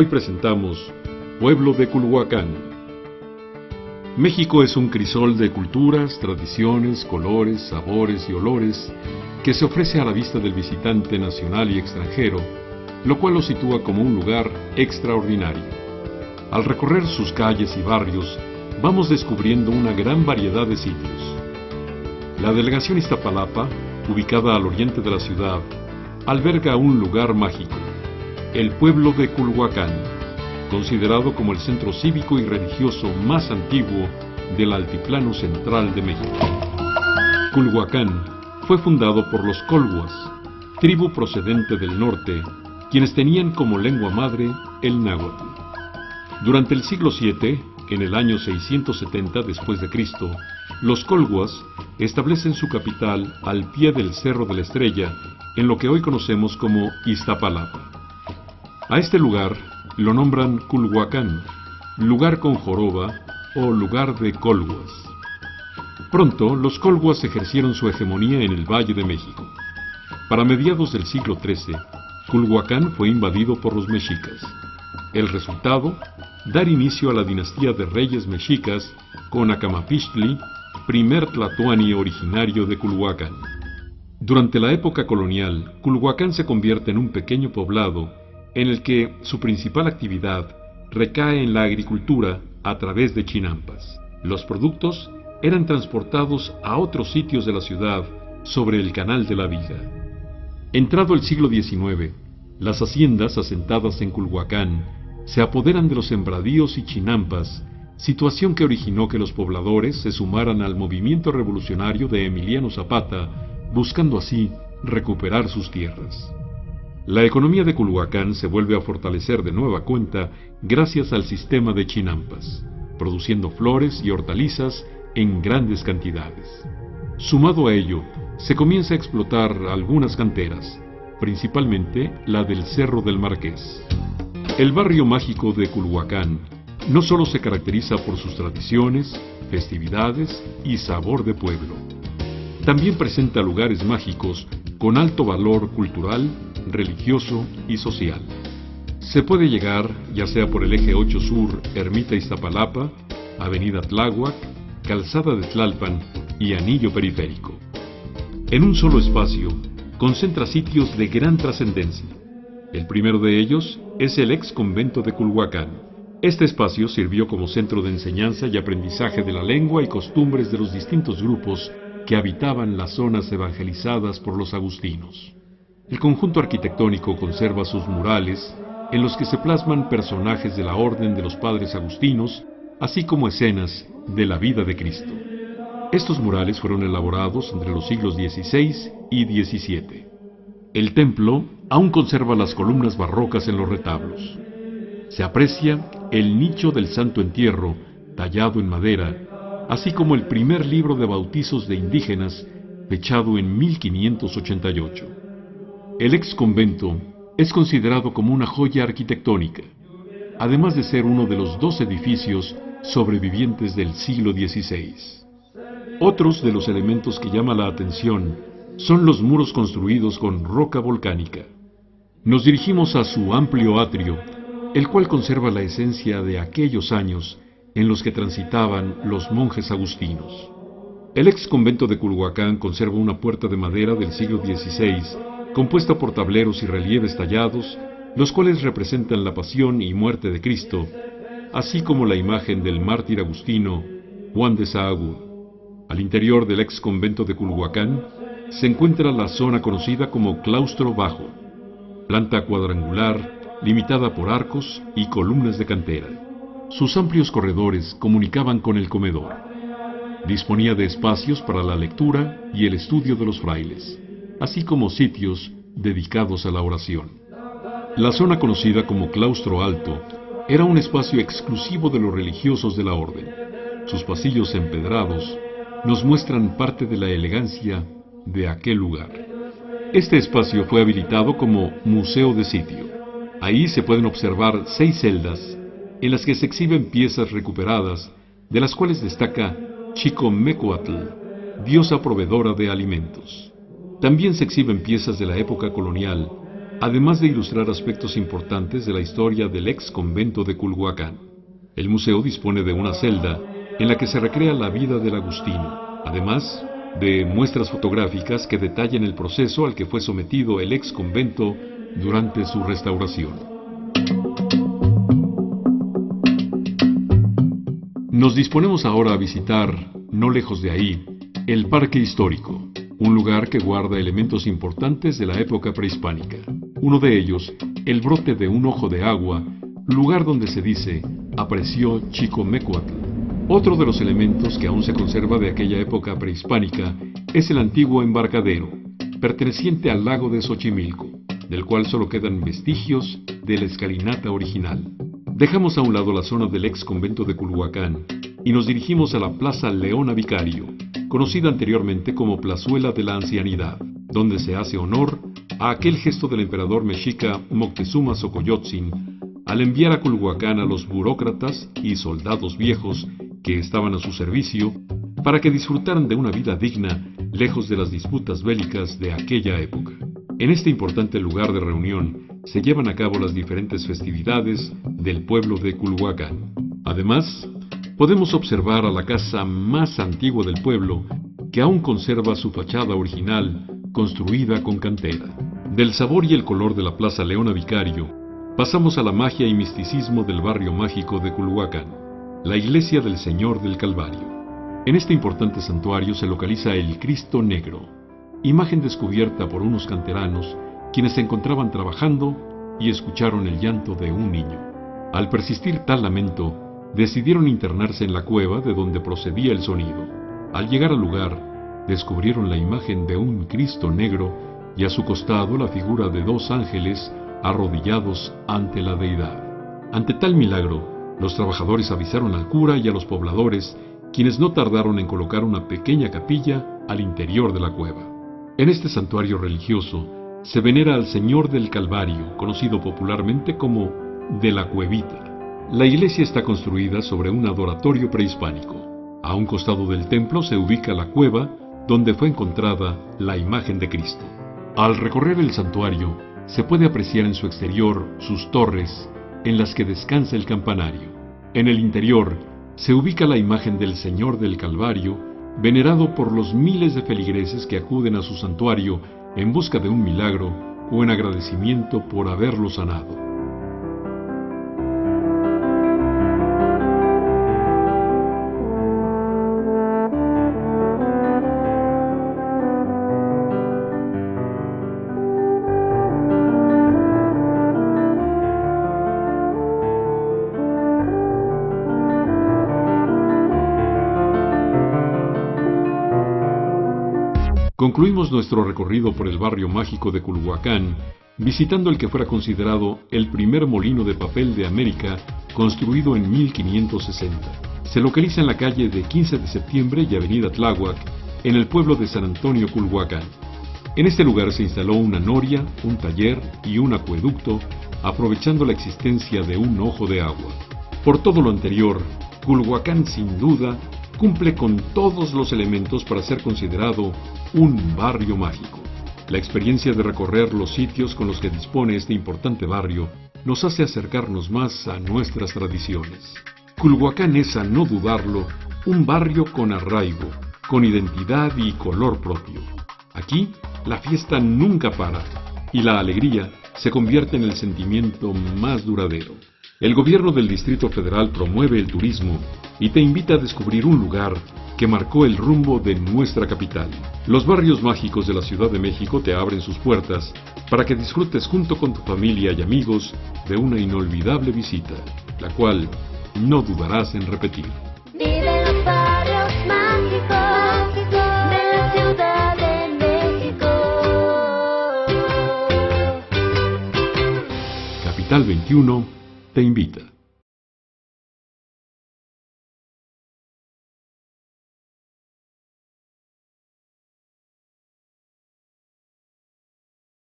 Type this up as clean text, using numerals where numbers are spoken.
Hoy presentamos Pueblo de Culhuacán. México es un crisol de culturas, tradiciones, colores, sabores y olores que se ofrece a la vista del visitante nacional y extranjero, lo cual lo sitúa como un lugar extraordinario. Al recorrer sus calles y barrios, vamos descubriendo una gran variedad de sitios. La delegación Iztapalapa, ubicada al oriente de la ciudad, alberga un lugar mágico, el pueblo de Culhuacán, considerado como el centro cívico y religioso más antiguo del altiplano central de México. Culhuacán fue fundado por los colhuas, tribu procedente del norte, quienes tenían como lengua madre el náhuatl. Durante el siglo VII, en el año 670 después de Cristo, los colhuas establecen su capital al pie del Cerro de la Estrella, en lo que hoy conocemos como Iztapalapa. A este lugar lo nombran Culhuacán, lugar con joroba o lugar de colhuas. Pronto, los colhuas ejercieron su hegemonía en el Valle de México. Para mediados del siglo XIII, Culhuacán fue invadido por los mexicas. El resultado, dar inicio a la dinastía de reyes mexicas con Acamapixtli, primer tlatoani originario de Culhuacán. Durante la época colonial, Culhuacán se convierte en un pequeño poblado en el que su principal actividad recae en la agricultura a través de chinampas. Los productos eran transportados a otros sitios de la ciudad sobre el Canal de la Viga. Entrado el siglo XIX, las haciendas asentadas en Culhuacán se apoderan de los sembradíos y chinampas, situación que originó que los pobladores se sumaran al movimiento revolucionario de Emiliano Zapata, buscando así recuperar sus tierras. La economía de Culhuacán se vuelve a fortalecer de nueva cuenta gracias al sistema de chinampas, produciendo flores y hortalizas en grandes cantidades. Sumado a ello, se comienza a explotar algunas canteras, principalmente la del Cerro del Marqués. El barrio mágico de Culhuacán no solo se caracteriza por sus tradiciones, festividades y sabor de pueblo. También presenta lugares mágicos con alto valor cultural, religioso y social. Se puede llegar ya sea por el eje 8 Sur, Ermita Iztapalapa, Avenida Tláhuac, Calzada de Tlalpan y Anillo Periférico. En un solo espacio, concentra sitios de gran trascendencia. El primero de ellos es el ex convento de Culhuacán. Este espacio sirvió como centro de enseñanza y aprendizaje de la lengua y costumbres de los distintos grupos que habitaban las zonas evangelizadas por los agustinos. El conjunto arquitectónico conserva sus murales, en los que se plasman personajes de la Orden de los Padres Agustinos, así como escenas de la vida de Cristo. Estos murales fueron elaborados entre los siglos XVI y XVII. El templo aún conserva las columnas barrocas en los retablos. Se aprecia el nicho del Santo Entierro, tallado en madera, así como el primer libro de bautizos de indígenas, fechado en 1588. El ex convento es considerado como una joya arquitectónica, además de ser uno de los 2 edificios sobrevivientes del siglo XVI. Otros de los elementos que llama la atención son los muros construidos con roca volcánica. Nos dirigimos a su amplio atrio, el cual conserva la esencia de aquellos años en los que transitaban los monjes agustinos. El ex convento de Culhuacán conserva una puerta de madera del siglo XVI, compuesta por tableros y relieves tallados, los cuales representan la pasión y muerte de Cristo, así como la imagen del mártir agustino Juan de Sahagún. Al interior del ex convento de Culhuacán se encuentra la zona conocida como Claustro Bajo, planta cuadrangular limitada por arcos y columnas de cantera. Sus amplios corredores comunicaban con el comedor. Disponía de espacios para la lectura y el estudio de los frailes, así como sitios dedicados a la oración. La zona conocida como Claustro Alto era un espacio exclusivo de los religiosos de la orden. Sus pasillos empedrados nos muestran parte de la elegancia de aquel lugar. Este espacio fue habilitado como museo de sitio. Ahí se pueden observar 6 celdas en las que se exhiben piezas recuperadas, de las cuales destaca Chicomecoatl, diosa proveedora de alimentos. También se exhiben piezas de la época colonial, además de ilustrar aspectos importantes de la historia del ex convento de Culhuacán. El museo dispone de una celda en la que se recrea la vida del agustino, además de muestras fotográficas que detallan el proceso al que fue sometido el ex convento durante su restauración. Nos disponemos ahora a visitar, no lejos de ahí, el Parque Histórico, un lugar que guarda elementos importantes de la época prehispánica. Uno de ellos, el brote de un ojo de agua, lugar donde se dice, apareció Chicomécuatl. Otro de los elementos que aún se conserva de aquella época prehispánica es el antiguo embarcadero, perteneciente al lago de Xochimilco, del cual solo quedan vestigios de la escalinata original. Dejamos a un lado la zona del ex convento de Culhuacán y nos dirigimos a la Plaza Leona Vicario, conocida anteriormente como Plazuela de la Ancianidad, donde se hace honor a aquel gesto del emperador mexica Moctezuma Xocoyotzin al enviar a Culhuacán a los burócratas y soldados viejos que estaban a su servicio para que disfrutaran de una vida digna lejos de las disputas bélicas de aquella época. En este importante lugar de reunión se llevan a cabo las diferentes festividades del pueblo de Culhuacán. Además, podemos observar a la casa más antigua del pueblo, que aún conserva su fachada original, construida con cantera. Del sabor y el color de la Plaza Leona Vicario, pasamos a la magia y misticismo del barrio mágico de Culhuacán, la Iglesia del Señor del Calvario. En este importante santuario se localiza el Cristo Negro, imagen descubierta por unos canteranos quienes se encontraban trabajando y escucharon el llanto de un niño. Al persistir tal lamento, decidieron internarse en la cueva de donde procedía el sonido. Al llegar al lugar, descubrieron la imagen de un Cristo negro y a su costado la figura de dos ángeles arrodillados ante la deidad. Ante tal milagro, los trabajadores avisaron al cura y a los pobladores, quienes no tardaron en colocar una pequeña capilla al interior de la cueva. En este santuario religioso se venera al Señor del Calvario, conocido popularmente como de la Cuevita. La iglesia está construida sobre un adoratorio prehispánico. A un costado del templo se ubica la cueva donde fue encontrada la imagen de Cristo. Al recorrer el santuario, se puede apreciar en su exterior sus torres, en las que descansa el campanario. En el interior se ubica la imagen del Señor del Calvario, venerado por los miles de feligreses que acuden a su santuario en busca de un milagro o en agradecimiento por haberlo sanado. Concluimos nuestro recorrido por el barrio mágico de Culhuacán, visitando el que fuera considerado el primer molino de papel de América, construido en 1560. Se localiza en la calle de 15 de septiembre y avenida Tláhuac, en el pueblo de San Antonio, Culhuacán. En este lugar se instaló una noria, un taller y un acueducto, aprovechando la existencia de un ojo de agua. Por todo lo anterior, Culhuacán sin duda cumple con todos los elementos para ser considerado un barrio mágico. La experiencia de recorrer los sitios con los que dispone este importante barrio nos hace acercarnos más a nuestras tradiciones. Culhuacán es, a no dudarlo, un barrio con arraigo, con identidad y color propio. Aquí, la fiesta nunca para y la alegría se convierte en el sentimiento más duradero. El gobierno del Distrito Federal promueve el turismo y te invita a descubrir un lugar que marcó el rumbo de nuestra capital. Los barrios mágicos de la Ciudad de México te abren sus puertas para que disfrutes junto con tu familia y amigos de una inolvidable visita, la cual no dudarás en repetir. Vive los barrios mágicos de la Ciudad de México. Capital 21 te invita.